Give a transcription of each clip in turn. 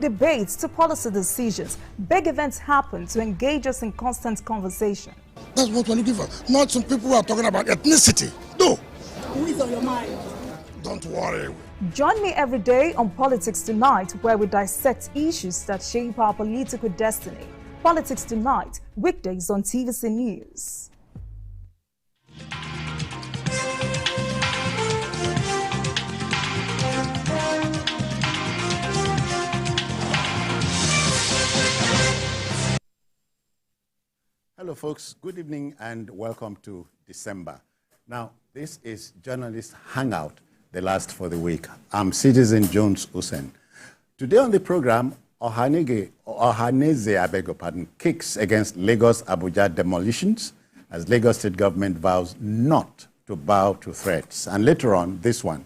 Debates to policy decisions, big events happen to engage us in constant conversation. That's what we're looking for. Not some people who are talking about ethnicity. No. Who is on your mind? Don't worry. Join me every day on Politics Tonight, where we dissect issues that shape our political destiny. Politics Tonight, weekdays on TVC News. Hello folks, good evening and welcome to December. Now, this is Journalist Hangout, the last for the week. I'm Citizen Jones Hussein. Today on the program, Ohaneze, kicks against Lagos-Abuja demolitions as Lagos State government vows not to bow to threats. And later on, this one,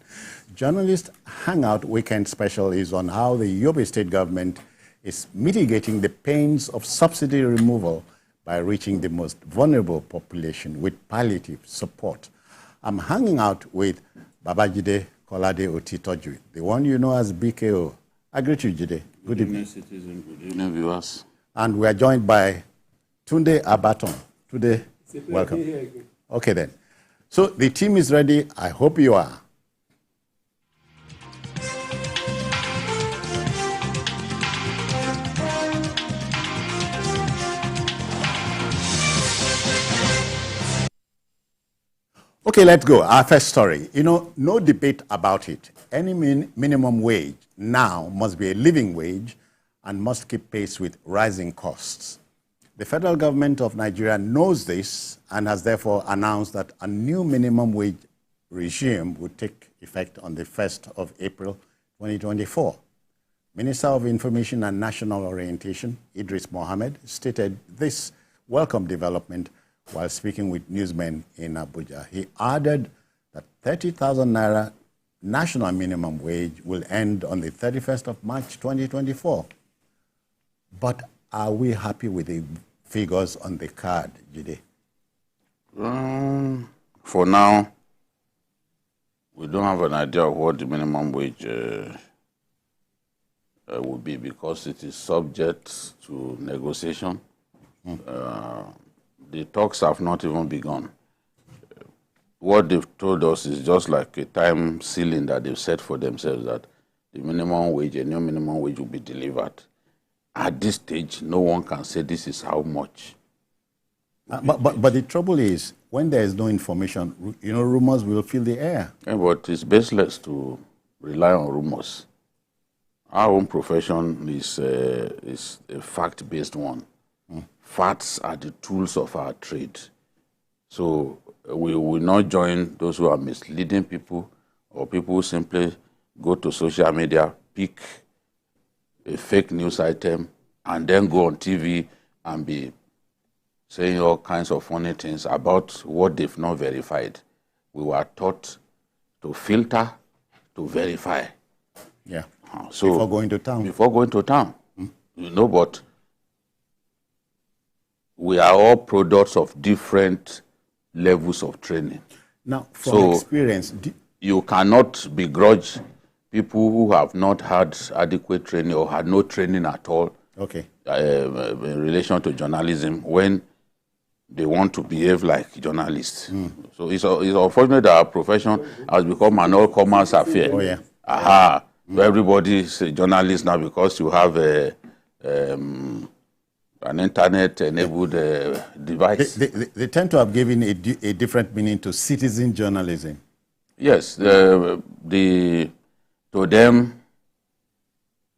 Journalist Hangout Weekend Special is on how the Yobe State government is mitigating the pains of subsidy removal by reaching the most vulnerable population with palliative support. I'm hanging out with Babajide Kolade Otitoju, the one you know as BKO. I greet you, Jide. Good evening. Citizen. Good evening, viewers. And we are joined by Tunde Abaton. Tunde, welcome. Okay then. So the team is ready. I hope you are. Okay, let's go. Our first story. You know, no debate about it. Any minimum wage now must be a living wage and must keep pace with rising costs. The federal government of Nigeria knows this and has therefore announced that a new minimum wage regime would take effect on the 1st of April 2024. Minister of Information and National Orientation, Idris Mohammed, stated this welcome development while speaking with newsmen in Abuja. He added that 30,000 naira national minimum wage will end on the 31st of March 2024. But are we happy with the figures on the card, Jide? For now, we don't have an idea of what the minimum wage will be because it is subject to negotiation. The talks have not even begun. What they've told us is just like a time ceiling that they've set for themselves that the minimum wage, a new minimum wage will be delivered. At this stage, no one can say this is how much. But the trouble is, when there is no information, you know, rumors will fill the air. Yeah, but it's baseless to rely on rumors. Our own profession is a fact-based one. Facts are the tools of our trade. So we will not join those who are misleading people or people who simply go to social media, pick a fake news item, and then go on TV and be saying all kinds of funny things about what they've not verified. We were taught to filter, to verify. Yeah. So before going to town. Before going to town. You know, but we are all products of different levels of training. Now, from experience, you cannot begrudge people who have not had adequate training or had no training at all in relation to journalism when they want to behave like journalists. So it's unfortunate that our profession has become an all-comers affair. Oh, yeah. Aha. So everybody is a journalist now because you have an internet-enabled device. They tend to have given a different meaning to citizen journalism. Yes, to them,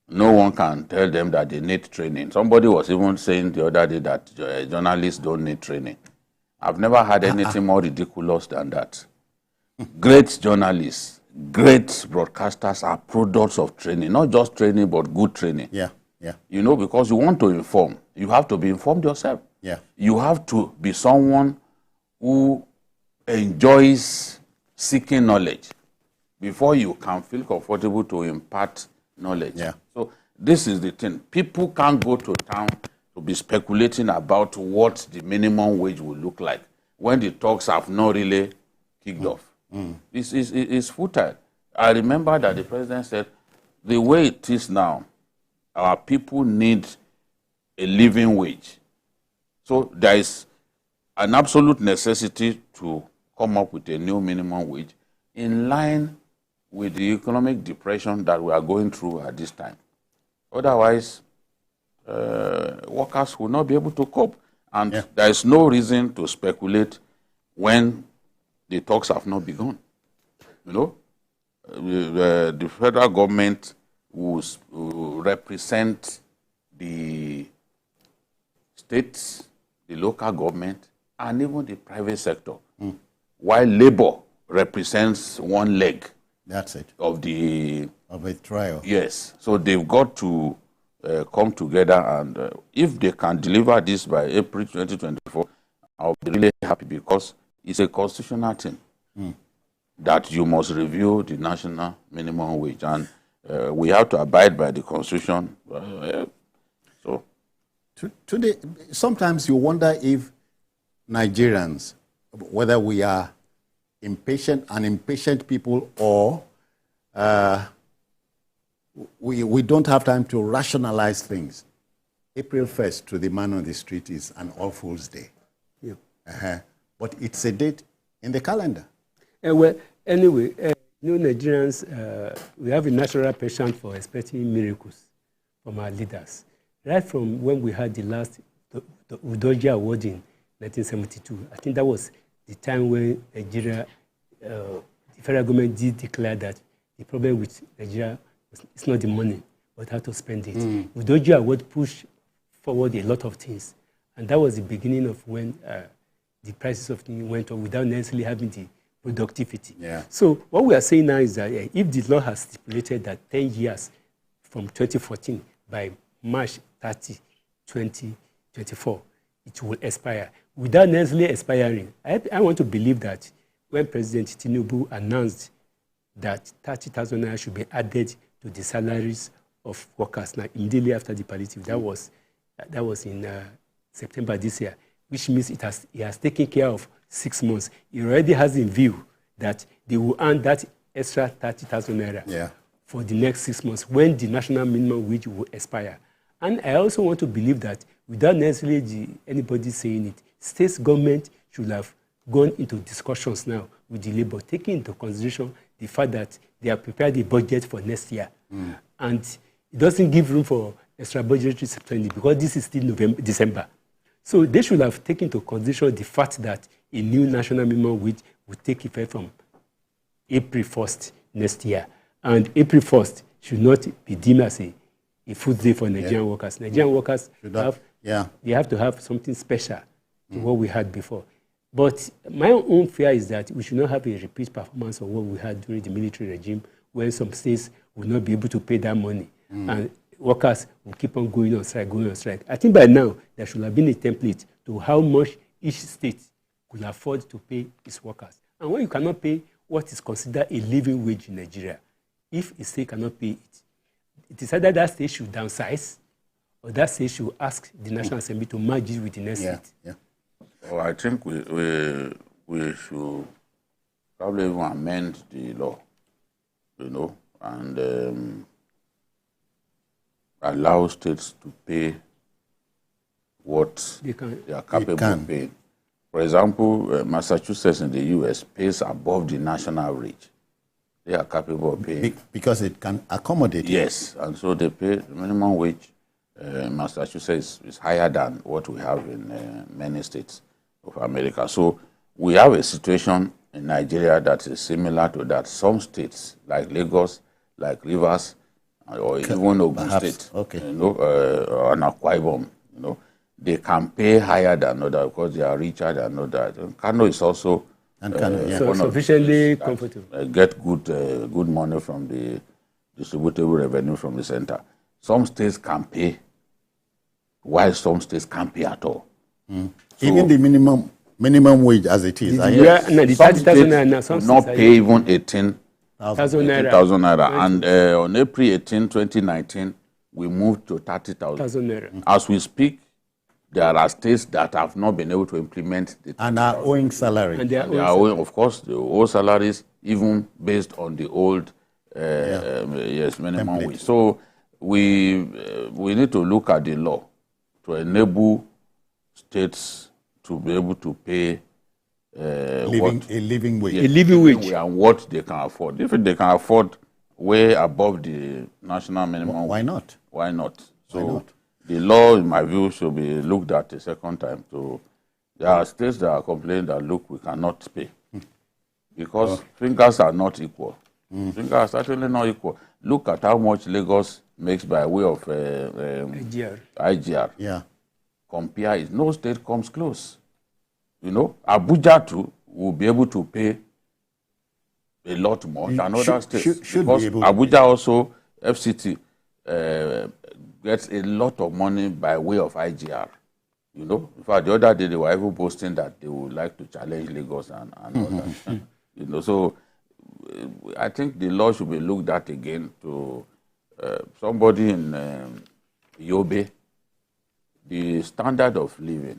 no one can tell them that they need training. Somebody was even saying the other day that journalists don't need training. I've never had anything more ridiculous than that. Great journalists, great broadcasters are products of training, not just training, but good training. Yeah. Yeah. You know, because you want to inform, you have to be informed yourself. Yeah. You have to be someone who enjoys seeking knowledge before you can feel comfortable to impart knowledge. Yeah. So this is the thing. People can't go to town to be speculating about what the minimum wage will look like when the talks have not really kicked off. It's futile. I remember that the president said, the way it is now, our people need a living wage. So there is an absolute necessity to come up with a new minimum wage in line with the economic depression that we are going through at this time. Otherwise, workers will not be able to cope. And there is no reason to speculate when the talks have not begun. You know, the federal government will represent the states, the local government, and even the private sector, while labor represents one leg. That's it. Of a trial. Yes. So they've got to come together, and if they can deliver this by April 2024, I'll be really happy, because it's a constitutional thing that you must review the national minimum wage, and we have to abide by the Constitution. So, today, sometimes you wonder if Nigerians, whether we are impatient people, or we don't have time to rationalize things. April 1st, to the man on the street, is an All Fools' Day. Yeah. But it's a date in the calendar. Well, anyway, Nigerians, we have a natural passion for expecting miracles from our leaders. Right from when we had the last the Udoji Award in 1972, I think that was the time when Nigeria, the federal government did declare that the problem with Nigeria is not the money, but how to spend it. Udoji Award pushed forward a lot of things, and that was the beginning of when the prices of things went up without necessarily having the productivity. Yeah. So what we are saying now is that if the law has stipulated that 10 years from 2014 by March 30, 2024, it will expire. Without necessarily expiring, I want to believe that when President Tinubu announced that 30,000 naira should be added to the salaries of workers now immediately after the palliative, that was in September this year, which means he has taken care of 6 months. He already has in view that they will earn that extra 30,000 naira for the next 6 months when the national minimum wage will expire. And I also want to believe that without necessarily anybody saying it, state government should have gone into discussions now with the labor, taking into consideration the fact that they have prepared a budget for next year. And it doesn't give room for extra budgetary spending because this is still December. So they should have taken into consideration the fact that a new national minimum wage will take effect from April 1st next year. And April 1st should not be deemed as a food day for Nigerian workers. Nigerian workers they have to have something special to what we had before. But my own fear is that we should not have a repeat performance of what we had during the military regime, when some states will not be able to pay that money. And workers will keep on going on strike. I think by now, there should have been a template to how much each state could afford to pay its workers. And when you cannot pay what is considered a living wage in Nigeria, if a state cannot pay it, it is either that state should downsize or that state should ask the National Assembly to merge it with the next state. Well, I think we should probably even amend the law, and allow states to pay what they are capable of paying. For example, Massachusetts in the U.S. pays above the national average. They are capable of paying. Because it can accommodate. Yes, and so they pay the minimum wage. Massachusetts is higher than what we have in many states of America. So we have a situation in Nigeria that is similar to that. Some states, like Lagos, like Rivers, or even Ogun State, and Akwa Ibom, they can pay higher than others because they are richer than others. Kano is also sufficiently comfortable. Get good money from the distributable revenue from the center. Some states can pay, while some states can't pay at all. So, even the minimum wage as it is. Some states will not pay even 18,000 naira. And on April 18, 2019, we moved to 30,000 naira. As we speak, there are states that have not been able to implement the and are owing salary. And they are owing, of course, the old salaries, even based on the old minimum wage. So we need to look at the law to enable states to be able to pay a living wage. A living wage. And what they can afford. If they can afford way above the national minimum, why not? Why not? So why not? The law, in my view, should be looked at a second time. So there are states that are complaining that, look, we cannot pay. Because fingers are not equal. Fingers are certainly not equal. Look at how much Lagos makes by way of IGR. Yeah. Compare it. No state comes close. You know, Abuja too will be able to pay a lot more than other states. Because Abuja also, FCT, gets a lot of money by way of IGR. You know, in fact, the other day they were even boasting that they would like to challenge Lagos and all that. You know, so I think the law should be looked at again to somebody in Yobe. The standard of living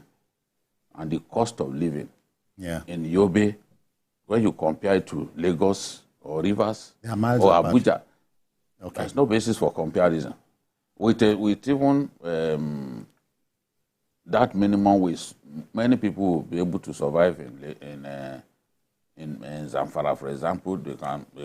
and the cost of living in Yobe, when you compare it to Lagos or Rivers or Abuja, there's no basis for comparison. With even that minimum wage, many people will be able to survive in Zamfara, for example. They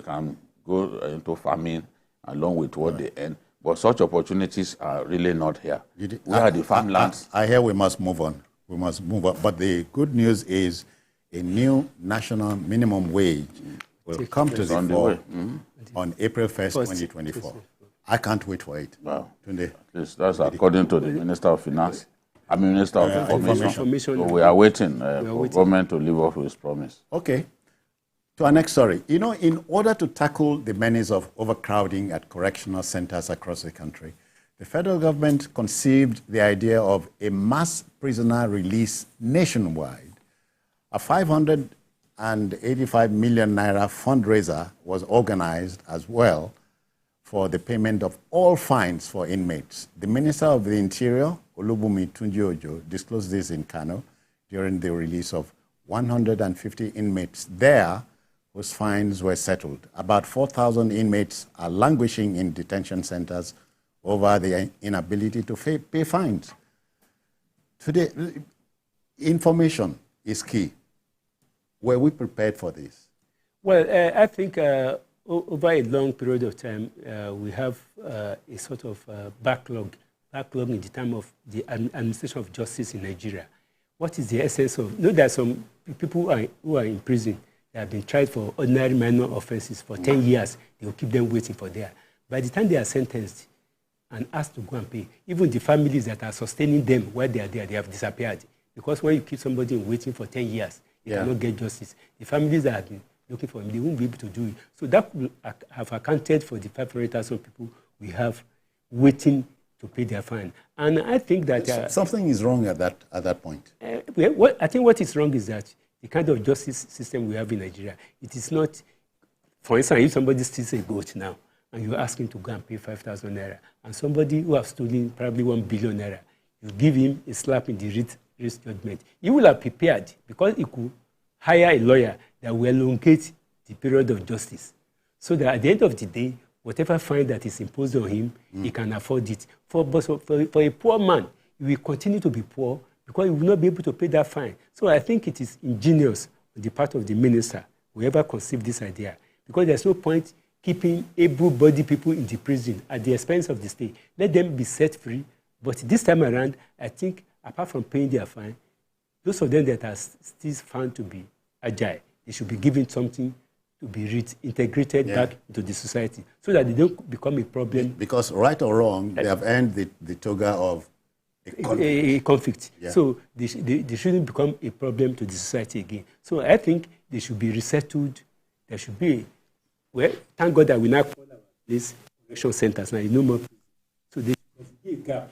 can go into farming along with what they earn. But such opportunities are really not here. Where are the farmlands? I hear we must move on. We must move on. But the good news is a new national minimum wage will come to the fore on April 1st, 2024. I can't wait for it. Wow. Tunde. That's according to the Minister of Finance. I mean, Minister of Information. So we are waiting for government to live up to its promise. Okay. To our next story. You know, in order to tackle the menace of overcrowding at correctional centers across the country, the federal government conceived the idea of a mass prisoner release nationwide. A 585 million naira fundraiser was organized as well for the payment of all fines for inmates. The Minister of the Interior, Olubunmi Tunji-Ojo, disclosed this in Kano during the release of 150 inmates there whose fines were settled. About 4,000 inmates are languishing in detention centers over the inability to pay fines. Today, information is key. Were we prepared for this? Well, I think over a long period of time, we have a sort of backlog in the time of the administration of justice in Nigeria. What is the essence of? You know, there are some people who are in prison. They have been tried for ordinary minor offenses for 10 years. They will keep them waiting for there. By the time they are sentenced and asked to go and pay, even the families that are sustaining them while they are there, they have disappeared. Because when you keep somebody waiting for 10 years, they cannot get justice. The families that have been looking for him, they won't be able to do it. So that could have accounted for the 500,000 people we have waiting to pay their fine. And I think that... something is wrong at that point. I think what is wrong is that the kind of justice system we have in Nigeria, it is not... For instance, if somebody steals a goat now, and you ask him to go and pay 5,000 naira, and somebody who has stolen probably 1 billion naira, you give him a slap in the wrist judgment, he will have prepared because he could hire a lawyer that will elongate the period of justice. So that at the end of the day, whatever fine that is imposed on him, he can afford it. For a poor man, he will continue to be poor because he will not be able to pay that fine. So I think it is ingenious on the part of the minister, whoever conceived this idea, because there's no point keeping able-bodied people in the prison at the expense of the state. Let them be set free. But this time around, I think, apart from paying their fine, those of them that are still found to be agile, they should be given something to be integrated back into the society so that they don't become a problem. Because right or wrong, they have earned the toga of a conflict. Yeah. So they shouldn't become a problem to the society again. So I think they should be resettled. There should be, thank God that we now call these correction centers now, no more. So there should be a gap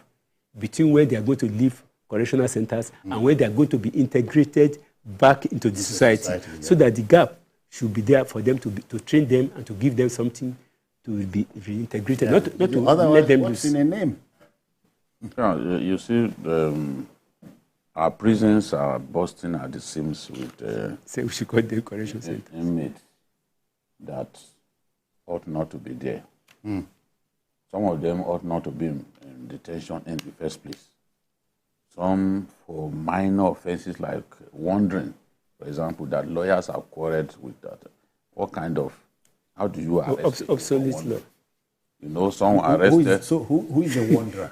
between when they are going to leave correctional centers and when they are going to be integrated back into the society. So that the gap should be there for them to train them and to give them something to be reintegrated, not to let them what's in a name? Yeah, you see, our prisons are bursting at the seams with so we should call them correction centers. Inmates that ought not to be there. Some of them ought not to be in detention in the first place. Some for minor offenses like wandering, for example, that lawyers have quarreled with that. What kind of, how do you arrest obsolete law? You know, some arrested. Who is a wanderer?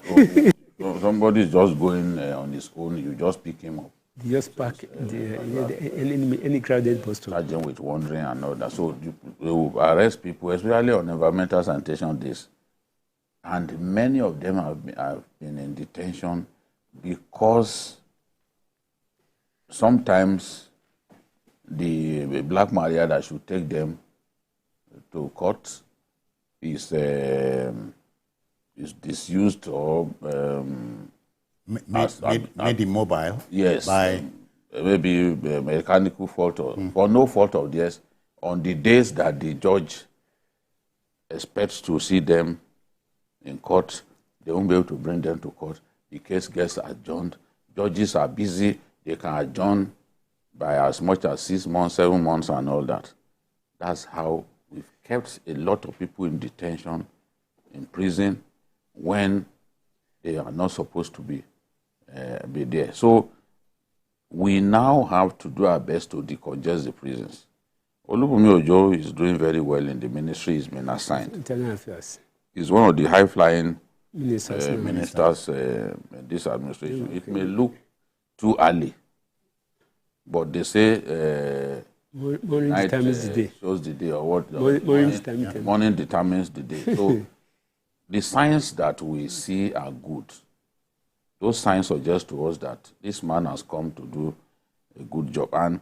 Somebody is just going on his own, you just pick him up. You just park any crowded bus stop. Charge them with wandering and all that. So you arrest people, especially on environmental sanitation days. And many of them have been in detention because sometimes the black Maria that should take them to court is disused or made immobile. Yes, by maybe mechanical fault or for no fault of theirs. On the days that the judge expects to see them in court, they won't be able to bring them to court. The case gets adjourned. Judges are busy. They can adjourn by as much as 6 months, 7 months, and all that. That's how we've kept a lot of people in detention, in prison, when they are not supposed to be there. So we now have to do our best to decongest the prisons. Olubunmi Ojo is doing very well in the ministry he's been assigned. Internal affairs. He's one of the high-flying Ministers. in this administration. It may look too early, but they say morning night determines the day. shows the day, or what? Morning Determines the day. So the signs that we see are good. Those signs suggest to us that this man has come to do a good job, and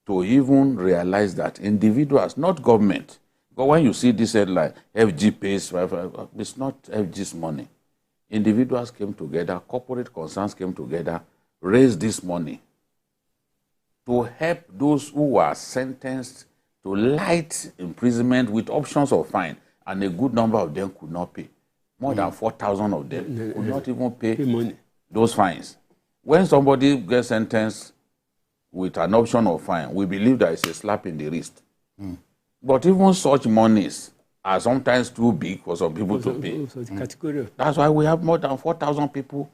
to even realize that individuals, not government. But when you see this headline, FG pays, it's not FG's money. Individuals came together, corporate concerns came together, raised this money to help those who are sentenced to light imprisonment with options of fine, and a good number of them could not pay. More than 4,000 of them could not even pay those fines. When somebody gets sentenced with an option of fine, we believe that it's a slap in the wrist. But even such monies are sometimes too big for some people to pay. That's why we have more than 4,000 people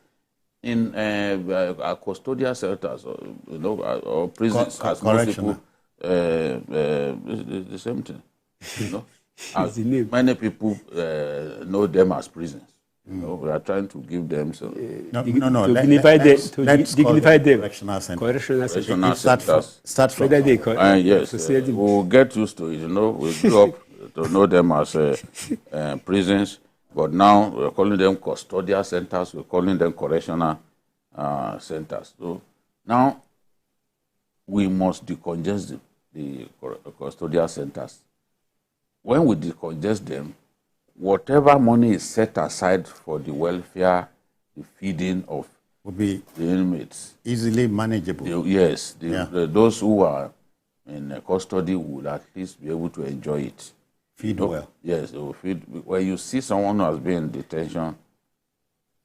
in custodial shelters, or prisons. Correctional. The same thing. As many people know them as prisons. We are trying to give them some. Dignify them. Correctional center. Correctional center. Start from. Yes, we'll get used to it. We grew up to know them as prisons, but now we're calling them custodial centers. We're calling them correctional centers. So now we must decongest the custodial centers. When we decongest them, whatever money is set aside for the welfare, the feeding of will be the inmates, easily manageable. Those who are in custody will at least be able to enjoy it. Feed well. Yes, they will feed. When you see someone who has been in detention,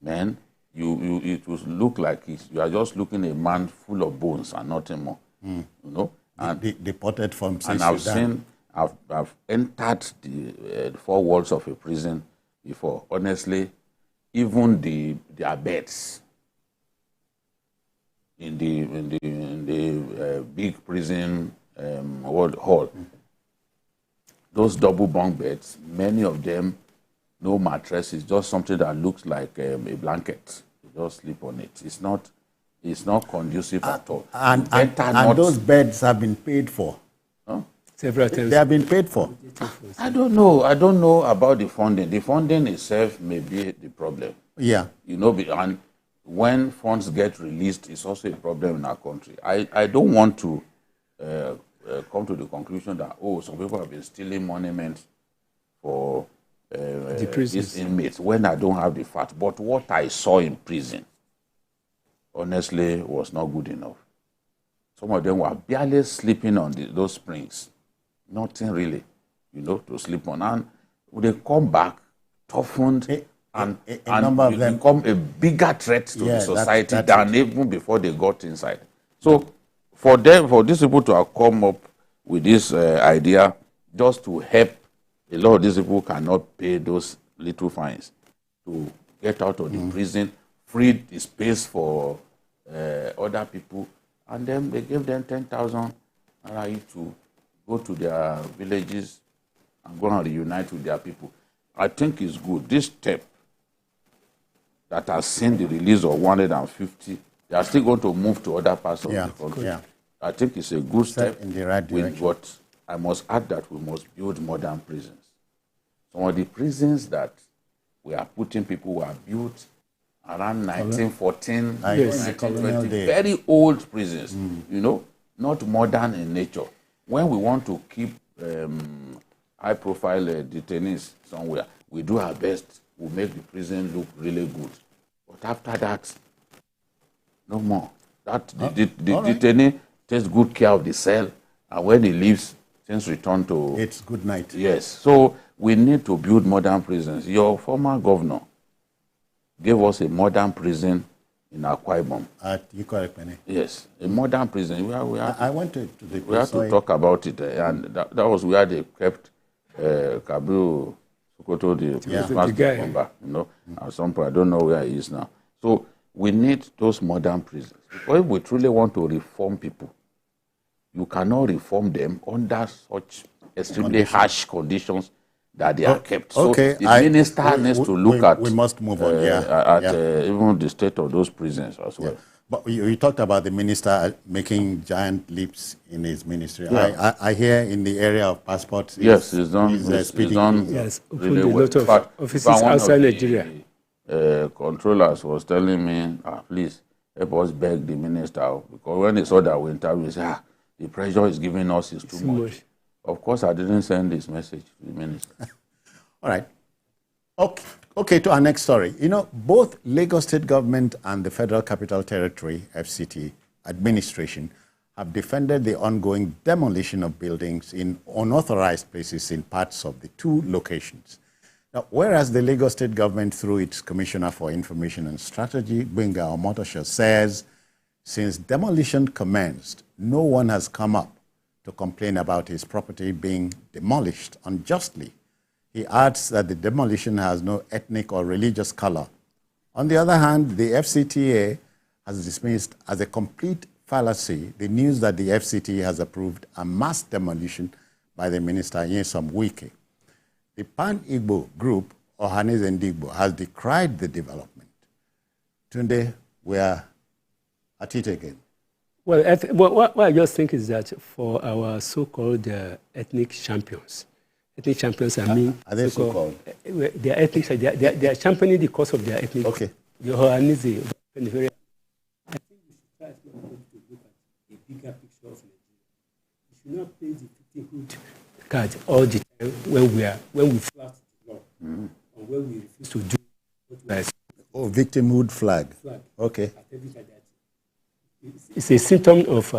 man, it will look like you are just looking at a man full of bones and nothing more. And deported from South and Sudan. I've entered the four walls of a prison before. Honestly, even their beds in the big prison hall, those double bunk beds, many of them, no mattress. It's just something that looks like a blanket. You just sleep on it. It's not conducive at all. And those beds have been paid for. Several times. They have been paid for. I don't know about the funding. The funding itself may be the problem. Yeah. And when funds get released, it's also a problem in our country. I don't want to come to the conclusion that, some people have been stealing monuments for these inmates when I don't have the facts. But what I saw in prison, honestly, was not good enough. Some of them were barely sleeping on those springs. Nothing really, to sleep on. And they come back toughened and become a bigger threat to the society than even before they got inside. So for these people to have come up with this idea just to help, a lot of these people cannot pay those little fines. to get out of the prison, freed the space for other people, and then they gave them 10,000 each to go to their villages and go and reunite with their people. I think it's good. This step that has seen the release of 150, they are still going to move to other parts of the country. Yeah. I think it's a good step in the right direction. But I must add that we must build modern prisons. Some of the prisons that we are putting people were built around 1914, 1920, very old prisons, you know, not modern in nature. When we want to keep high-profile detainees somewhere, we do our best. We make the prison look really good. But after that, no more. That the detainee takes good care of the cell, and when he leaves, things return to... It's good night. Yes. So we need to build modern prisons. Your former governor gave us a modern prison in Akwa Ibom. You correct me. Yes, a modern prison. I went to the... We have to talk about it, and that was where they kept Kabiru Sokoto, the guy. Member, you know, at some point. I don't know where he is now. So we need those modern prisons. Because if we truly want to reform people, you cannot reform them under such extremely harsh conditions that they are kept. So the minister needs to look at... We must move on, even the state of those prisons as well. But you talked about the minister making giant leaps in his ministry. I hear in the area of passports... Yes, he's done really well. A lot of offices outside Nigeria. Controllers was telling me, please, help us beg the minister. Because when they saw that we interviewed, he said, the pressure is giving us is too much. Of course, I didn't send this message to the minister. All right. Okay, to our next story. You know, both Lagos State Government and the Federal Capital Territory, FCT, administration have defended the ongoing demolition of buildings in unauthorized places in parts of the two locations. Now, whereas the Lagos State Government, through its Commissioner for Information and Strategy, Gbenga Omotosho, says since demolition commenced, no one has come up to complain about his property being demolished unjustly. He adds that the demolition has no ethnic or religious color. On the other hand, the FCTA has dismissed as a complete fallacy the news that the FCT has approved a mass demolition by the Minister Nyesom Wike. The Pan-Igbo group, Ohaneze Ndigbo, has decried the development. Tunde, we are at it again. Well, what I just think is that for our so-called ethnic champions, I mean, are they so-called? They are ethnic. They are championing the cause of their ethnic. Okay. The Ohaneze. I think we should try to look at a bigger picture of Nigeria. We should not play the victimhood card all the time when we flout the law or when we refuse to do what we are saying. Oh, victimhood flag. Okay. It's a symptom of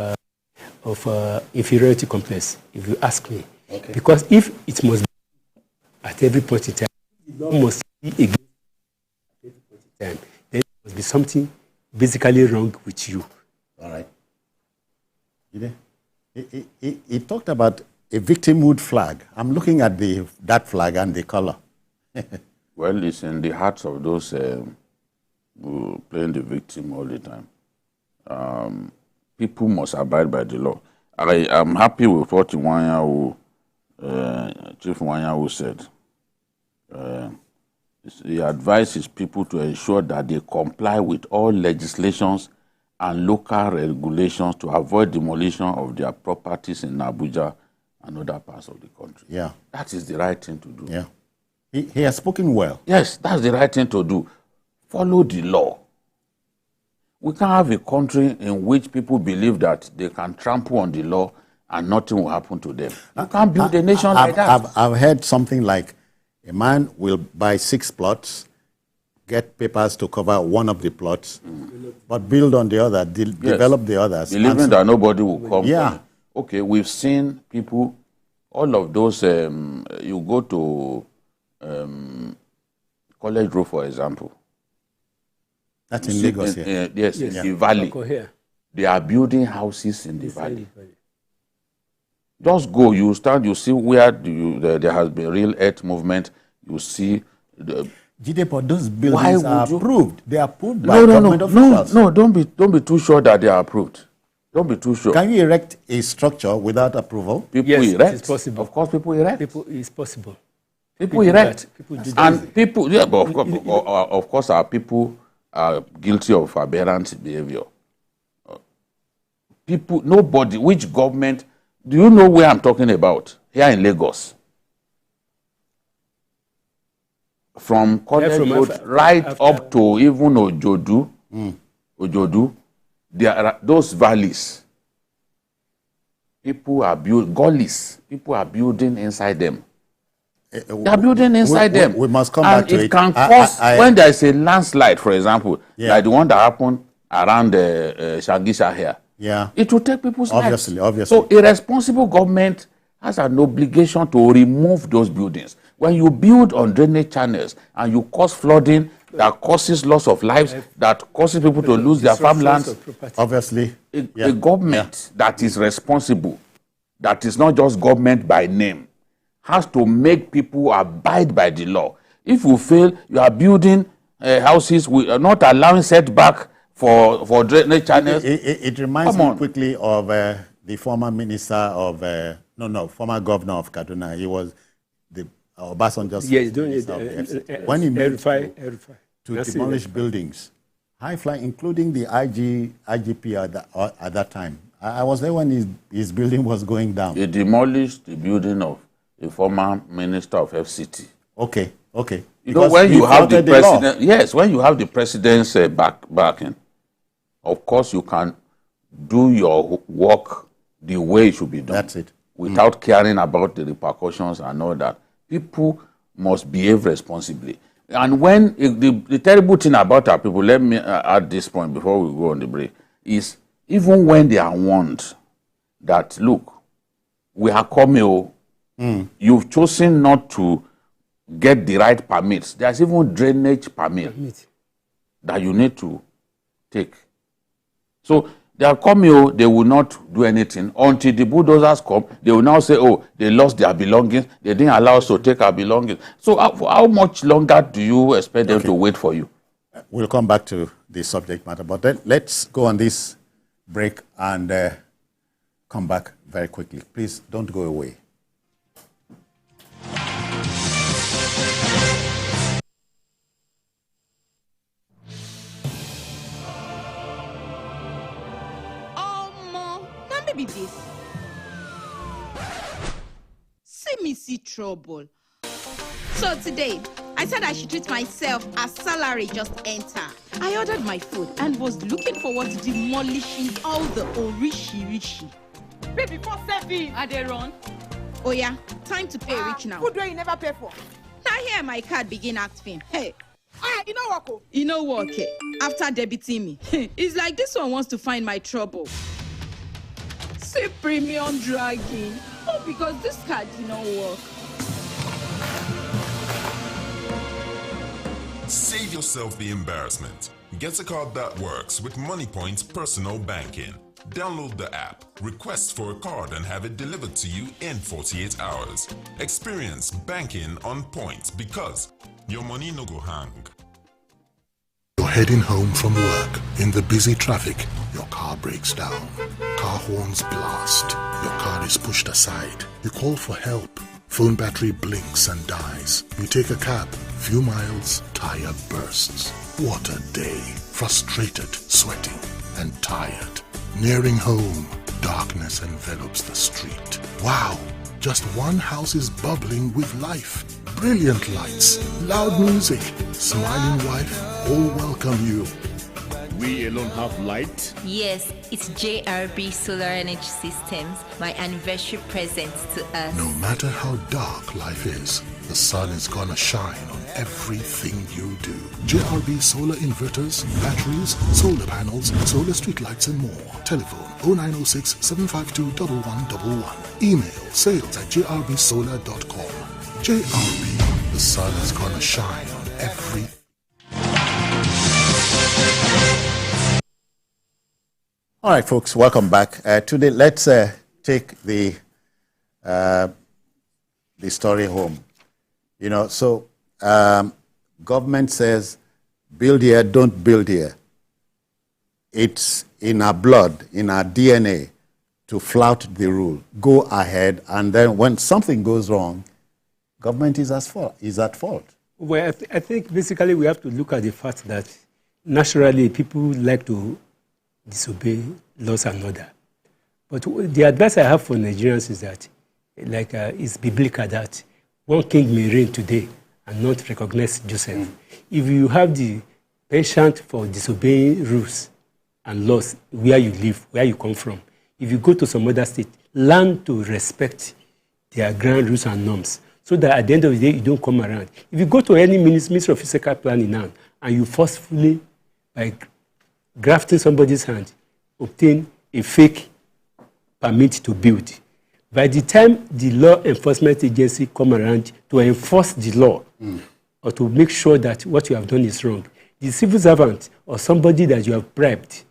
inferiority complex, if you ask me. Okay. Because if it must be at every point in time, the law must be against at every point in time, then there must be something basically wrong with you. All right. He talked about a victimhood flag. I'm looking at that flag and the color. Well, it's in the hearts of those who playing the victim all the time. People must abide by the law. I am happy with what Chief Wanyawu said. He advises people to ensure that they comply with all legislations and local regulations to avoid demolition of their properties in Abuja and other parts of the country. Yeah. That is the right thing to do. Yeah. He has spoken well. Yes, that's the right thing to do. Follow the law. We can't have a country in which people believe that they can trample on the law and nothing will happen to them. You can't build a nation like that. I've heard something like a man will buy 6 plots, get papers to cover one of the plots, but build on the other, develop the others. Believing that nobody will come. Yeah. Okay, we've seen people, all of those, you go to College Road, for example. That's in Lagos, yes, in the valley. They are building houses in the valley. Just go, you see where there has been real earth movement. You see But those buildings are approved. They are approved by No, government officials. No, don't be too sure that they are approved. Don't be too sure. Can you erect a structure without approval? People Yes, erect. it's possible. Of course, people erect. It's possible. People erect. People do that. And people, yeah, but of course, our people are guilty of aberrant behavior. People, nobody, which government, do you know where I'm talking about? Here in Lagos. From College Road right up to even Ojodu, there are those valleys. People are gullies. People are building inside them. They are building inside them. We must come back to it. And it can cause, when there is a landslide, for example, like the one that happened around Shagisha here, it will take people's lives. Obviously. So a responsible government has an obligation to remove those buildings. When you build on drainage channels and you cause flooding that causes loss of lives, that causes people to lose their farmlands, obviously, a government that is responsible, that is not just government by name, has to make people abide by the law. If you fail, you are building houses, we are not allowing setback for drainage channels. It reminds me quickly of the former minister of, former governor of Kaduna. He was the Obasanjo's when he moved to demolish buildings, high-flying, including the IGP at that time. I was there when his building was going down. He demolished the building of a former minister of FCT. Okay. You know, when you have the president, yes, when you have the president's backing, of course you can do your work the way it should be done. That's it. Without caring about the repercussions and all that. People must behave responsibly. And when the terrible thing about our people, let me add this point before we go on the break, is even when they are warned that, look, we are coming, you've chosen not to get the right permits. There's even drainage permit that you need to take. So they are coming, they will not do anything until the bulldozers come. They will now say, oh, they lost their belongings. They didn't allow us to take our belongings. So how much longer do you expect them to wait for you? We'll come back to the subject matter, but let's go on this break and come back very quickly. Please don't go away. Be this. See me see trouble. So today, I said I should treat myself as salary just enter. I ordered my food and was looking forward to demolishing all the orishi. Baby, before serving, are they run? Oh yeah, time to pay rich now. Food where you never pay for. Now here my card begin acting. Hey. You know what? You know what? Okay. After debiting me, it's like this one wants to find my trouble. Say premium dragging. Oh, because this card did not work. Save yourself the embarrassment. Get a card that works with MoneyPoint's personal banking. Download the app, request for a card and have it delivered to you in 48 hours. Experience banking on point because your money no go hang. You're heading home from work. In the busy traffic, your car breaks down. Car horns blast. Your car is pushed aside. You call for help. Phone battery blinks and dies. You take a cab. Few miles, tire bursts. What a day. Frustrated, sweating, and tired. Nearing home, darkness envelops the street. Wow! Just one house is bubbling with life. Brilliant lights, loud music, smiling wife, all welcome you. We alone have light? Yes, it's JRB Solar Energy Systems, my anniversary present to us. No matter how dark life is, the sun is gonna shine on everything you do. JRB solar inverters, batteries, solar panels, solar street lights and more. Telephone 0906 752 1111. Email sales@jrbsolar.com. JRB, the sun is gonna shine on everything. All right, folks, welcome back. Today, let's take the story home. You know, so Government says, build here, don't build here. It's in our blood, in our DNA, to flout the rule. Go ahead, and then when something goes wrong, government is at fault. Well, I think basically we have to look at the fact that naturally people like to disobey laws and order. But the advice I have for Nigerians is that, it's biblical that one king may reign today and not recognize Joseph. If you have the penchant for disobeying rules and laws where you live, where you come from, if you go to some other state, learn to respect their grand rules and norms, so that at the end of the day, you don't come around. If you go to any Ministry of Physical Planning now, and you forcefully, by grafting somebody's hand, obtain a fake permit to build, by the time the law enforcement agency come around to enforce the law, or to make sure that what you have done is wrong, the civil servant or somebody that you have bribed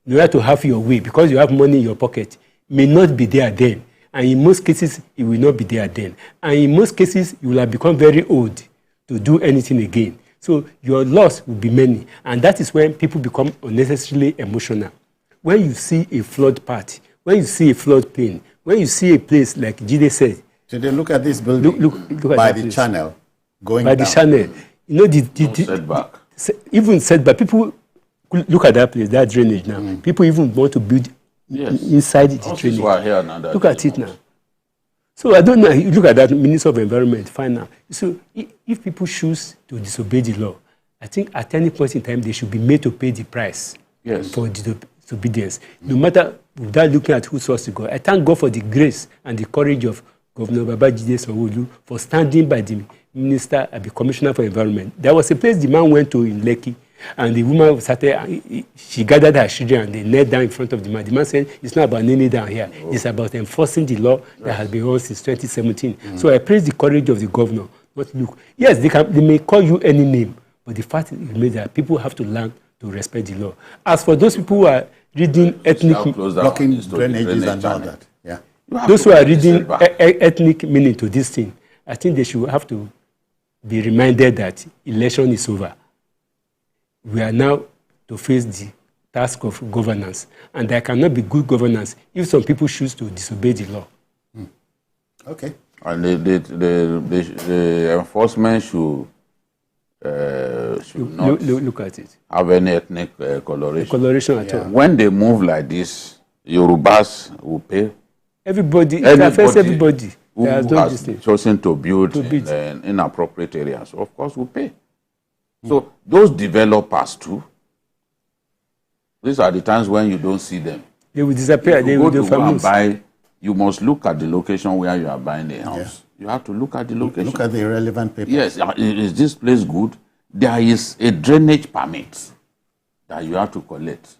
in order to have your way, because you have money in your pocket, may not be there then. And in most cases, it will not be there then. And in most cases, you will have become very old to do anything again. So your loss will be many. And that is when people become unnecessarily emotional. When you see a flood path, when you see a flood plain, when you see a place like Jide said. So they look at this building look by the channel going by down. The channel. You know, the setback. Even setback. People look at that place, that drainage now. People even want to build inside the drainage. Look at it now. So I don't know. You look at that Minister of Environment, fine now. So if people choose to disobey the law, I think at any point in time they should be made to pay the price for disobedience. No matter without looking at who source to go. I thank God for the grace and the courage of Governor Babajide Sanwo-Olu for standing by the Minister and the Commissioner for Environment. There was a place the man went to in Lekki, and the woman started, she gathered her children and they knelt down in front of the man. The man said, it's not about kneeling down here. It's about enforcing the law that has been on since 2017. So I praise the courage of the governor. But look, yes, they may call you any name, but the fact is that people have to learn to respect the law. As for those people who are reading ethnic, blocking drainages and all that, those who are reading ethnic meaning to this thing, I think they should have to be reminded that election is over. We are now to face the task of governance, and there cannot be good governance if some people choose to disobey the law. Okay. And the enforcement should not look at it. Have any ethnic coloration. Coloration at all. When they move like this, Yorubas will pay. Everybody, it affects everybody. Who has chosen to build in inappropriate areas, of course, will pay. So those developers too, these are the times when you don't see them. They will disappear. They will buy. You must look at the location where you are buying a house. You have to look at the location. Look at the relevant papers. Yes, is this place good? There is a drainage permit that you have to collect.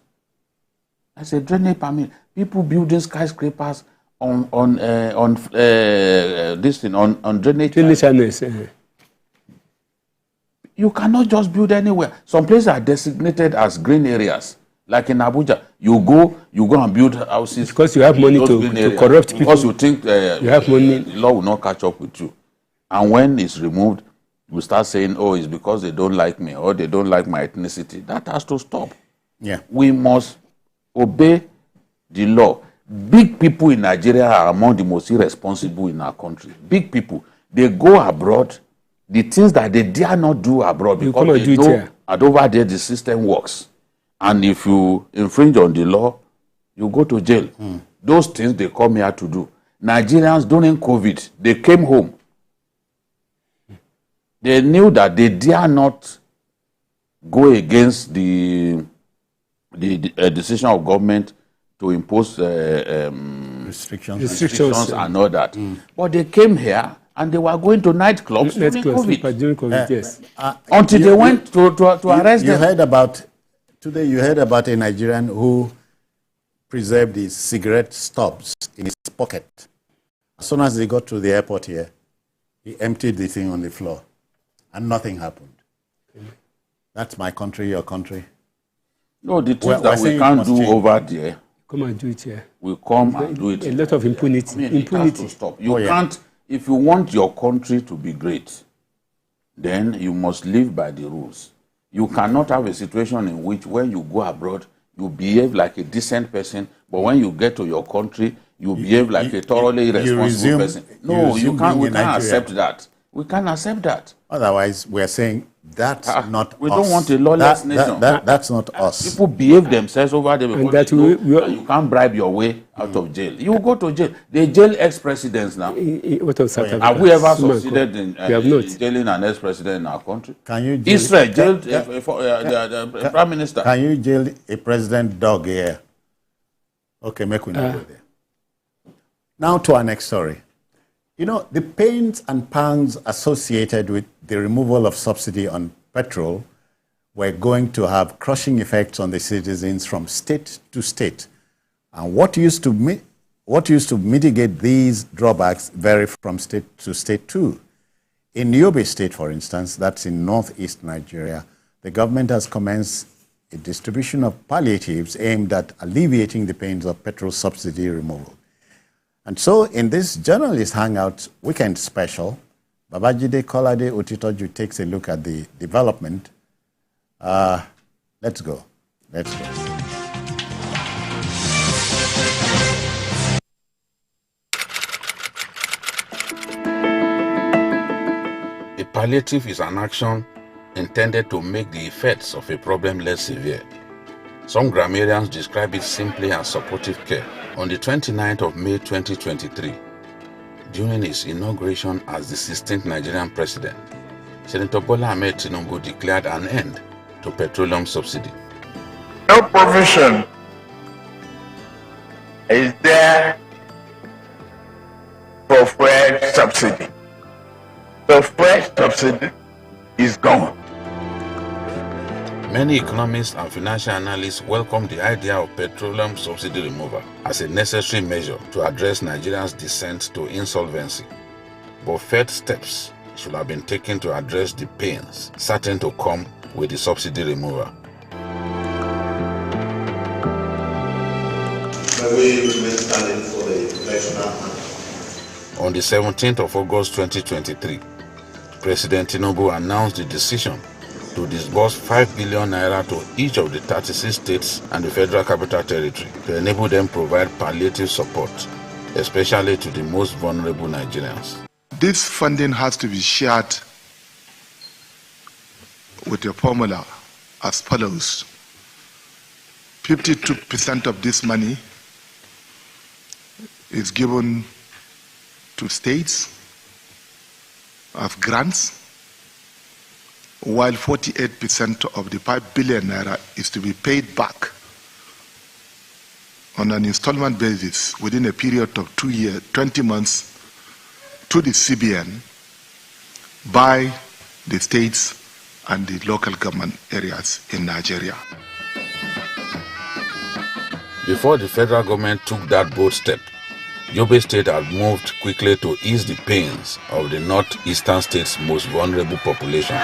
That's a drainage permit. People building skyscrapers on drainage channels. You cannot just build anywhere. Some places are designated as green areas. Like in Abuja, you go and build houses. Because you have money to corrupt people. Because you think you have money. The law will not catch up with you. And when it's removed, you start saying, oh, it's because they don't like me or they don't like my ethnicity. That has to stop. Yeah. We must obey the law. Big people in Nigeria are among the most irresponsible in our country. Big people. They go abroad. The things that they dare not do abroad because they know that over there the system works. And if you infringe on the law, you go to jail. Those things they come here to do. Nigerians during COVID, they came home. They knew that they dare not go against the decision of government to impose restrictions and all that. But they came here and they were going to nightclubs during COVID. Yes. Until they went to arrest them. You heard about a Nigerian who preserved his cigarette stubs in his pocket. As soon as they got to the airport here, he emptied the thing on the floor and nothing happened. That's my country, your country. No, the things that we can't do over there, come and do it here. We come and do it. A lot of impunity. It has to stop. You can't. If you want your country to be great, then you must live by the rules. You cannot have a situation in which when you go abroad, you behave like a decent person, but when you get to your country, you behave like a thoroughly irresponsible person. No, we can't accept that. We can't accept that. Otherwise, we're saying that's not we us. don't want a lawless nation. That's not us. People behave themselves over there because that you can't bribe your way out of jail. You go to jail. They jail ex-presidents now. What of South Africa? Have we ever succeeded in jailing an ex-president in our country? Can you jail, Israel jailed the prime minister. Can you jail a president dog here? Okay, make we not go there. Now to our next story. You know, the pains and pangs associated with the removal of subsidy on petrol were going to have crushing effects on the citizens from state to state. And what used to mitigate these drawbacks vary from state to state too. In Yobe State, for instance, that's in northeast Nigeria, the government has commenced a distribution of palliatives aimed at alleviating the pains of petrol subsidy removal. And so in this journalist hangout weekend special, Babajide Kolade Otitoju takes a look at the development. Let's go. Let's go. A palliative is an action intended to make the effects of a problem less severe. Some grammarians describe it simply as supportive care. On the 29th of May 2023, during his inauguration as the 16th Nigerian president, Senator Bola Ahmed Tinubu declared an end to petroleum subsidy. No provision is there for fuel subsidy. The fuel subsidy is gone. Many economists and financial analysts welcome the idea of petroleum subsidy removal as a necessary measure to address Nigeria's descent to insolvency. But first steps should have been taken to address the pains certain to come with the subsidy removal. On the 17th of August 2023, President Tinubu announced the decision to disburse 5 billion naira to each of the 36 states and the Federal Capital Territory to enable them provide palliative support, especially to the most vulnerable Nigerians. This funding has to be shared with a formula as follows. 52% of this money is given to states as grants, while 48% of the 5 billion naira is to be paid back on an installment basis within a period of 2 years, 20 months to the CBN by the states and the local government areas in Nigeria. Before the federal government took that bold step, Yobe State had moved quickly to ease the pains of the northeastern state's most vulnerable population.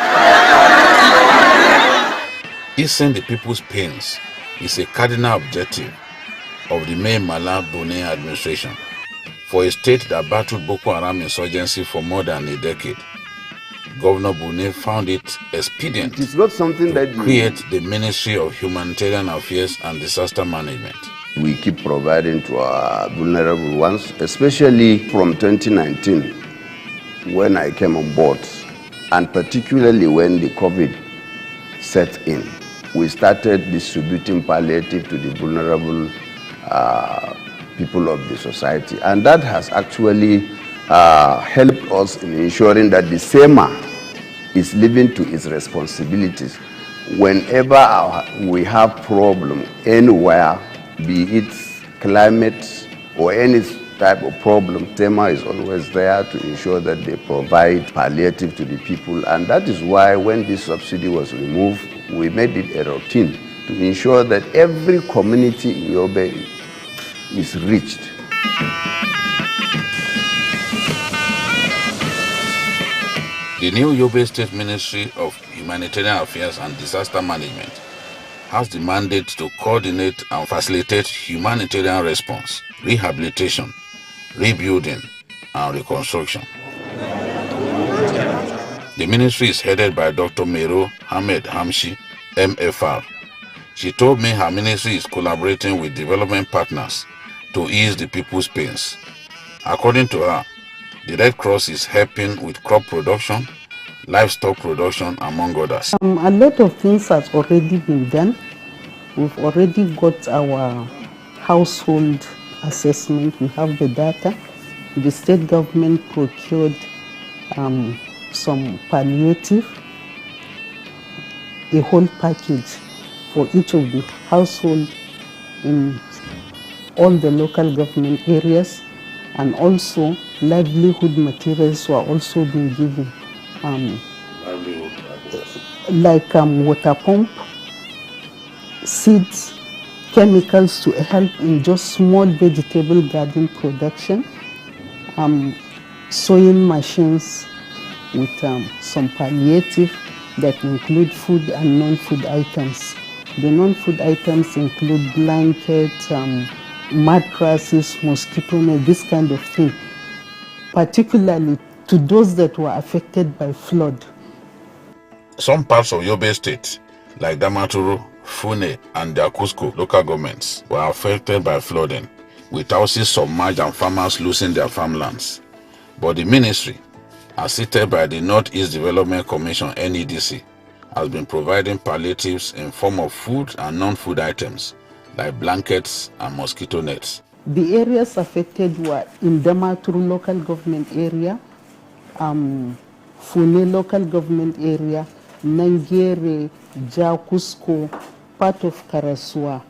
Easing the people's pains is a cardinal objective of the Mai Mala Bune administration for a state that battled Boko Haram insurgency for more than a decade. Governor Bune found it expedient to create the Ministry of Humanitarian Affairs and Disaster Management. We keep providing to our vulnerable ones, especially from 2019 when I came on board, and particularly when the COVID set in. We started distributing palliative to the vulnerable people of the society, and that has actually helped us in ensuring that the SEMA is living to its responsibilities. Whenever we have problem anywhere, be it climate or any type of problem, SEMA is always there to ensure that they provide palliative to the people. And that is why when this subsidy was removed, we made it a routine to ensure that every community in Yobe is reached. The new Yobe State Ministry of Humanitarian Affairs and Disaster Management has the mandate to coordinate and facilitate humanitarian response, rehabilitation, rebuilding, and reconstruction. The ministry is headed by Dr. Mero Hamed Hamshi, MFR. She told me her ministry is collaborating with development partners to ease the people's pains. According to her, the Red Cross is helping with crop production, livestock production, among others. A lot of things has already been done. We've already got our household assessment. We have the data. The state government procured some palliative, a whole package for each of the household in all the local government areas, and also livelihood materials were also being given, like water pump, seeds, chemicals to help in just small vegetable garden production, sewing machines with some palliative that include food and non-food items. The non-food items include blankets, mattresses, mosquito net, this kind of thing, particularly to those that were affected by flood. Some parts of Yobe State, like Damaturu, Fune, and the Cusco local governments, were affected by flooding, with houses submerged and farmers losing their farmlands. But the ministry, assisted by the Northeast Development Commission (NEDC), has been providing palliatives in form of food and non-food items, like blankets and mosquito nets. The areas affected were in Damaturu local government area, Fune local government area, Nangere, Jakusko, part of Karasua,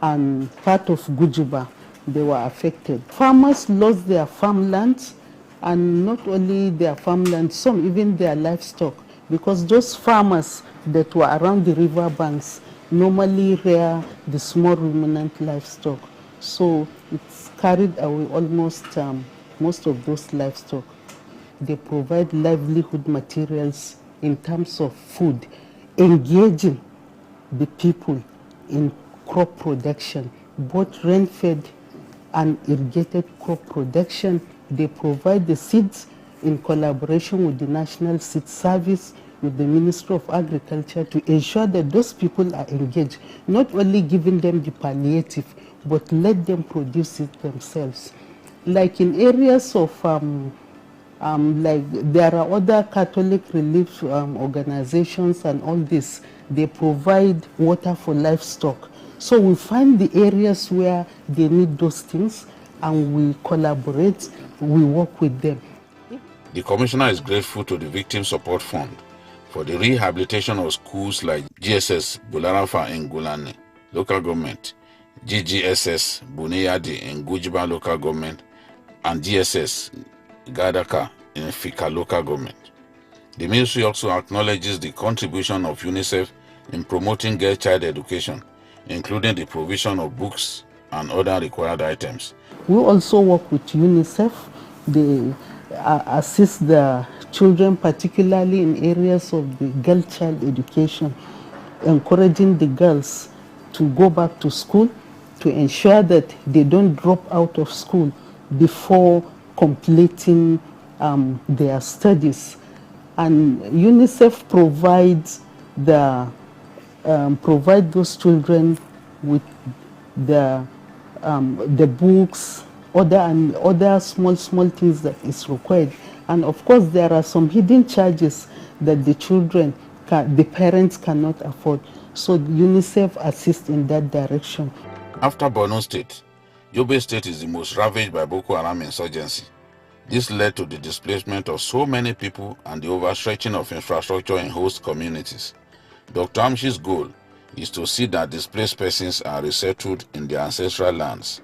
and part of Gujuba. They were affected. Farmers lost their farmlands, and not only their farmlands, some even their livestock, because those farmers that were around the river banks normally rear the small ruminant livestock. So it's carried away almost most of those livestock. They provide livelihood materials in terms of food, engaging the people in crop production, both rain-fed and irrigated crop production. They provide the seeds in collaboration with the National Seed Service, with the Ministry of Agriculture, to ensure that those people are engaged, not only giving them the palliative, but let them produce it themselves. Like in areas of, like there are other Catholic relief organizations and all this, they provide water for livestock. So we find the areas where they need those things and we collaborate, we work with them. The Commissioner is grateful to the Victim Support Fund for the rehabilitation of schools like GSS Bularafa in Gulani local government, GGSS Buniyadi in Gujiba local government, and GSS Gadaka in Fika local government. The ministry also acknowledges the contribution of UNICEF in promoting girl child education, including the provision of books and other required items. We also work with UNICEF. They assist the children, particularly in areas of the girl child education, encouraging the girls to go back to school, to ensure that they don't drop out of school before completing their studies. And UNICEF provides provide those children with the books, other small things that is required. And of course, there are some hidden charges that the children, the parents cannot afford. So UNICEF assists in that direction. After Borno State, Yobe State is the most ravaged by Boko Haram insurgency. This led to the displacement of so many people and the overstretching of infrastructure in host communities. Dr. Amshi's goal is to see that displaced persons are resettled in their ancestral lands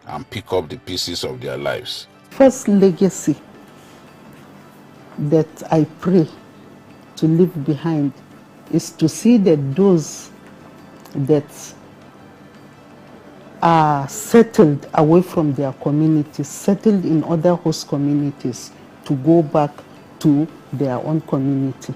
and pick up the pieces of their lives. First legacy that I pray to leave behind is to see that those that are settled away from their communities, settled in other host communities, to go back to their own community.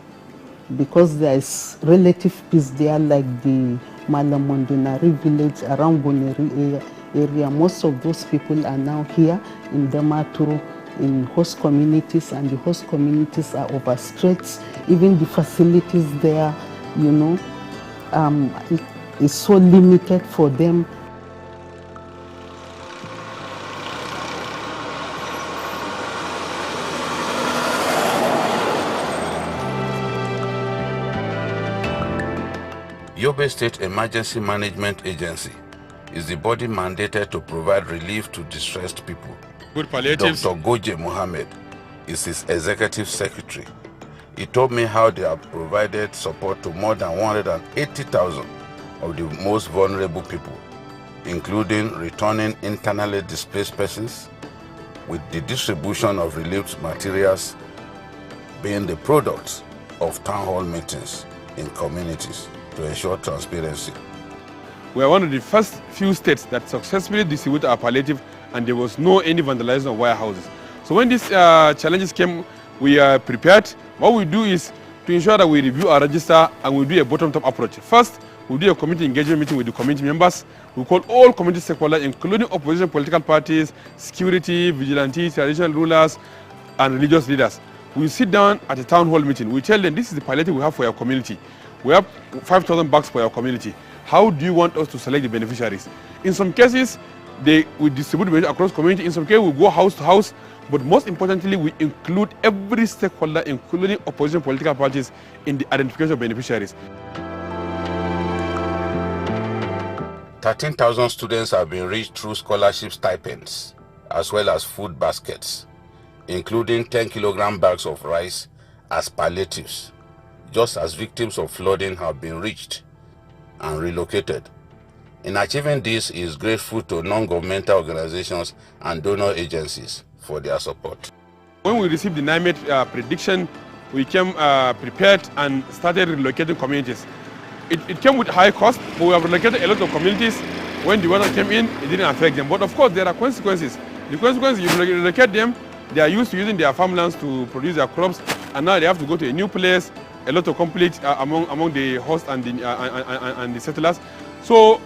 Because there is relative peace there, like the Malamondonari village around Boneri area. Most of those people are now here in Damaturu in host communities, and the host communities are overstretched. Even the facilities there, you know, it is so limited for them. Yobe State Emergency Management Agency is the body mandated to provide relief to distressed people. Good palliatives. Dr. Goje Mohammed is his executive secretary. He told me how they have provided support to more than 180,000 of the most vulnerable people, including returning internally displaced persons, with the distribution of relief materials being the product of town hall meetings in communities to ensure transparency. We are one of the first few states that successfully distributed our palliative, and there was no any vandalization of warehouses. So when these challenges came, we are prepared. What we do is to ensure that we review our register and we do a bottom-up approach. First, we do a community engagement meeting with the community members. We call all community stakeholders, including opposition political parties, security, vigilantes, traditional rulers, and religious leaders. We sit down at a town hall meeting. We tell them, this is the palliative we have for your community. We have 5,000 bags for your community. How do you want us to select the beneficiaries? In some cases, we distribute across community. In some cases, we go house to house. But most importantly, we include every stakeholder, including opposition political parties, in the identification of beneficiaries. 13,000 students have been reached through scholarship stipends, as well as food baskets, including 10-kilogram bags of rice as palliatives, just as victims of flooding have been reached and relocated. In achieving this, he is grateful to non-governmental organizations and donor agencies for their support. When we received the NIMET prediction, we came prepared and started relocating communities. It came with high cost, but we have relocated a lot of communities. When the water came in, it didn't affect them. But of course, there are consequences. The consequences, you relocate them, they are used to using their farmlands to produce their crops, and now they have to go to a new place, a lot of conflict among the host and the settlers. So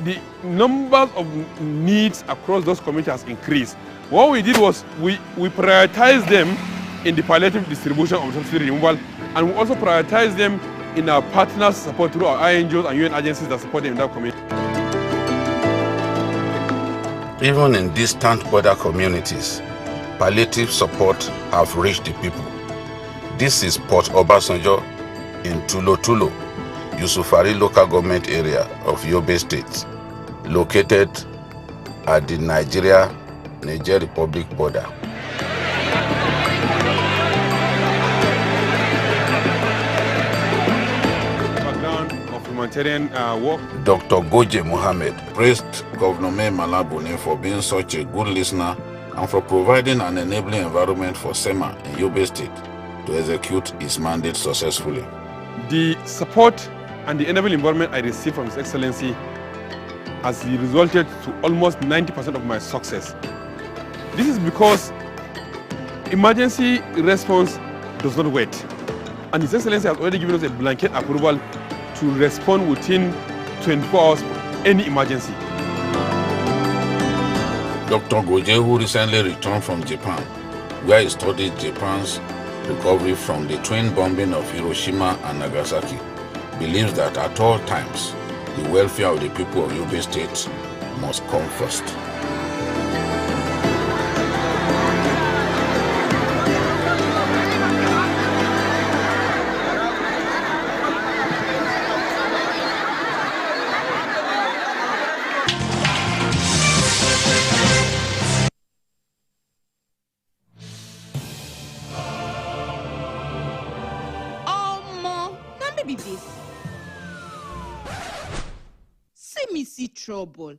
the numbers of needs across those communities has increased. What we did was we prioritized them in the palliative distribution of subsidy removal, and we also prioritized them in our partners' support through our NGOs and UN agencies that support them in that community. Even in distant border communities, palliative support have reached the people. This is Port Obasanjo in Tulo, Yusufari local government area of Yobe State, located at the Niger Republic border. Background of humanitarian work. Dr. Goje Mohammed praised Governor May Malabuni for being such a good listener and for providing an enabling environment for SEMA in Yobe State to execute its mandate successfully. The support and the enabling environment I received from His Excellency has resulted to almost 90% of my success. This is because emergency response does not wait. And His Excellency has already given us a blanket approval to respond within 24 hours for any emergency. Dr. Goje, who recently returned from Japan, where he studied Japan's recovery from the twin bombing of Hiroshima and Nagasaki, believes that at all times, the welfare of the people of Yobe State must come first. Trouble.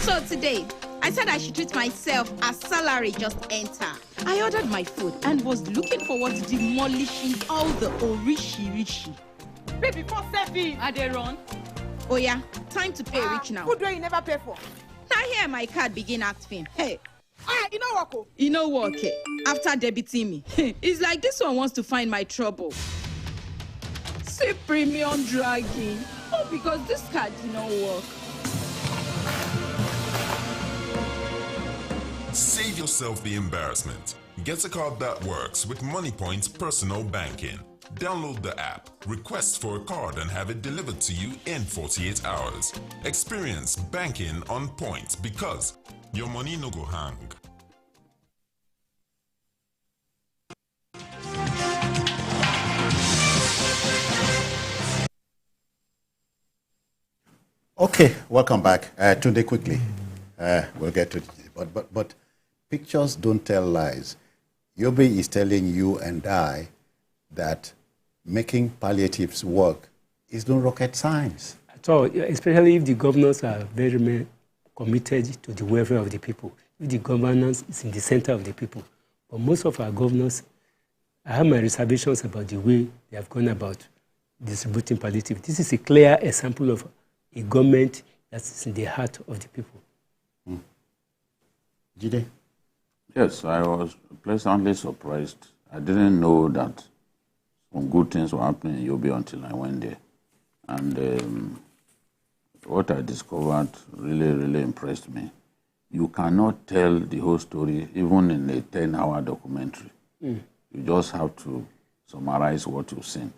So today, I said I should treat myself as salary just enter. I ordered my food and was looking forward to demolishing all the orishi. Baby, for serving. Are they run? Oh yeah, time to pay rich now. Food where you never pay for. Now here my card begin acting. Hey. You know what? You know what? Okay. After debiting me, it's like this one wants to find my trouble. See premium dragging. Oh, because this card did not work. Save yourself yourself the embarrassment. Get a card that works with MoneyPoint's personal banking. Download the app, request for a card and have it delivered to you in 48 hours. Experience banking on point because your money no go hang. Okay, welcome back. Today, quickly, we'll get to it. But pictures don't tell lies. Yobe is telling you and I that making palliatives work is no rocket science. At all, especially if the governors are very committed to the welfare of the people, if the governance is in the center of the people. But most of our governors, I have my reservations about the way they have gone about distributing palliative. This is a clear example of a government that is in the heart of the people. Jide? Yes, I was pleasantly surprised. I didn't know that some good things were happening in Yobe until I went there. And what I discovered really impressed me. You cannot tell the whole story even in a 10-hour documentary. You just have to summarize what you've seen.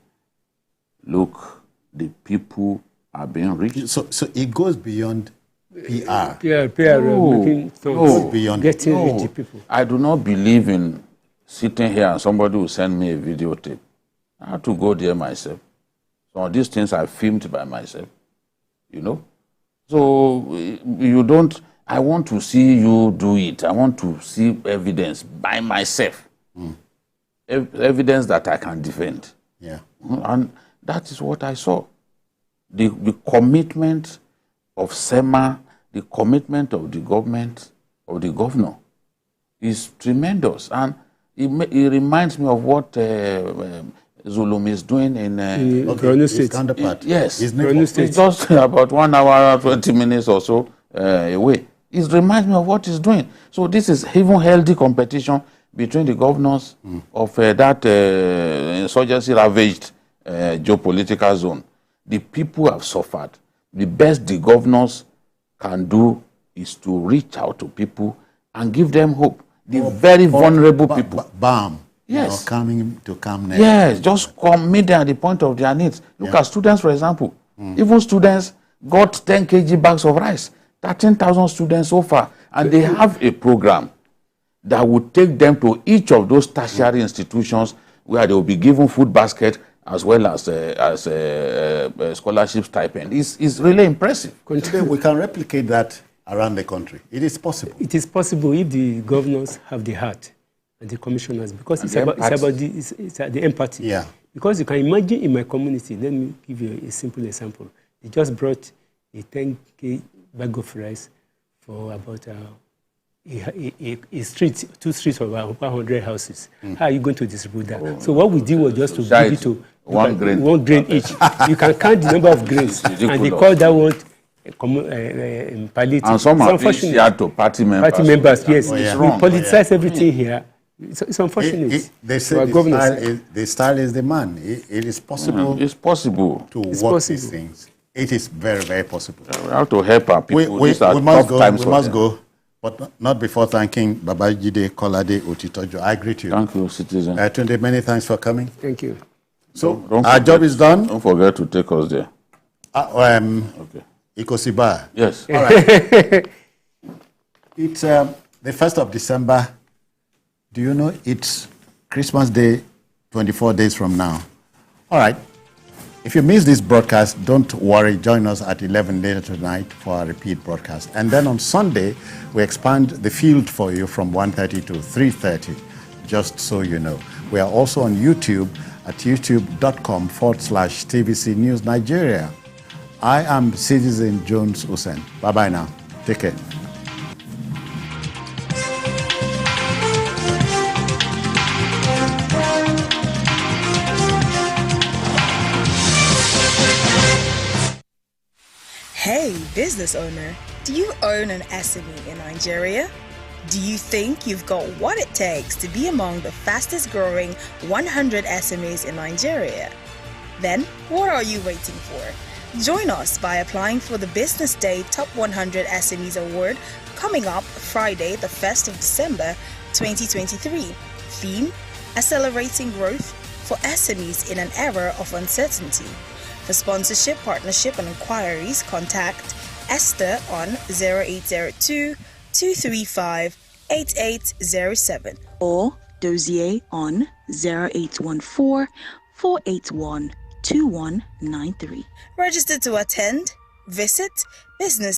Look, the people are being reached. So it goes beyond PR. Making goes beyond getting rich people. I do not believe in sitting here and somebody will send me a videotape. I have to go there myself. Some of these things I filmed by myself, you know. So you don't, I want to see you do it. I want to see evidence by myself. Evidence that I can defend. Yeah. And that is what I saw. The commitment of SEMA, the commitment of the government, of the governor, is tremendous. And it reminds me of what Zulum is doing in Borno State. Counterpart. Yes, State. It's just about 1 hour, 20 minutes or so away. It reminds me of what he's doing. So this is even healthy competition between the governors of that insurgency-ravaged geopolitical zone. The people have suffered. The best the governors can do is to reach out to people and give them hope. The very vulnerable people. Balm. Yes. Coming to come next. Yes, just come meet them at the point of their needs. Look at students, for example. Even students got 10 kg bags of rice. 13,000 students so far. And they have a program that would take them to each of those tertiary institutions where they will be given food basket as well as scholarship stipend. It's really impressive. Today we can replicate that around the country. It is possible. It is possible if the governors have the heart and the commissioners, because it's about the empathy. Yeah. Because you can imagine in my community, let me give you a simple example. They just brought a 10K bag of rice for about a street, 2 streets of about 100 houses. How are you going to distribute that? So what we did was just to give it to one grain each. You can count the number of grains, and they call that one palliative. And some are shared to party members. Party members, yes. We politicize everything here. It's unfortunate. They say the style is the man. It is possible. It's possible to work these things. It is very, very possible. We have to help our people. We must go. But not before thanking Babajide Kolade Otitojo. I greet you. Thank you, citizen. Tunde, many thanks for coming. Thank you. So our job is done. Don't forget to take us there. Okay. Ikosiba. Yes. All right. It's the 1st of December. Do you know it's Christmas Day 24 days from now? All right. If you miss this broadcast, don't worry. Join us at 11 later tonight for our repeat broadcast. And then on Sunday, we expand the field for you from 1:30 to 3:30, just so you know. We are also on YouTube at youtube.com/TVC News Nigeria. I am Citizen Jones Hussein. Bye-bye now. Take care. Hey, business owner, do you own an SME in Nigeria? Do you think you've got what it takes to be among the fastest growing 100 SMEs in Nigeria? Then, what are you waiting for? Join us by applying for the Business Day Top 100 SMEs Award coming up Friday, the 1st of December 2023. Theme: Accelerating Growth for SMEs in an Era of Uncertainty. For sponsorship, partnership, and inquiries, contact Esther on 0802 235 8807 or Dozier on 0814 481 2193. Register to attend. Visit business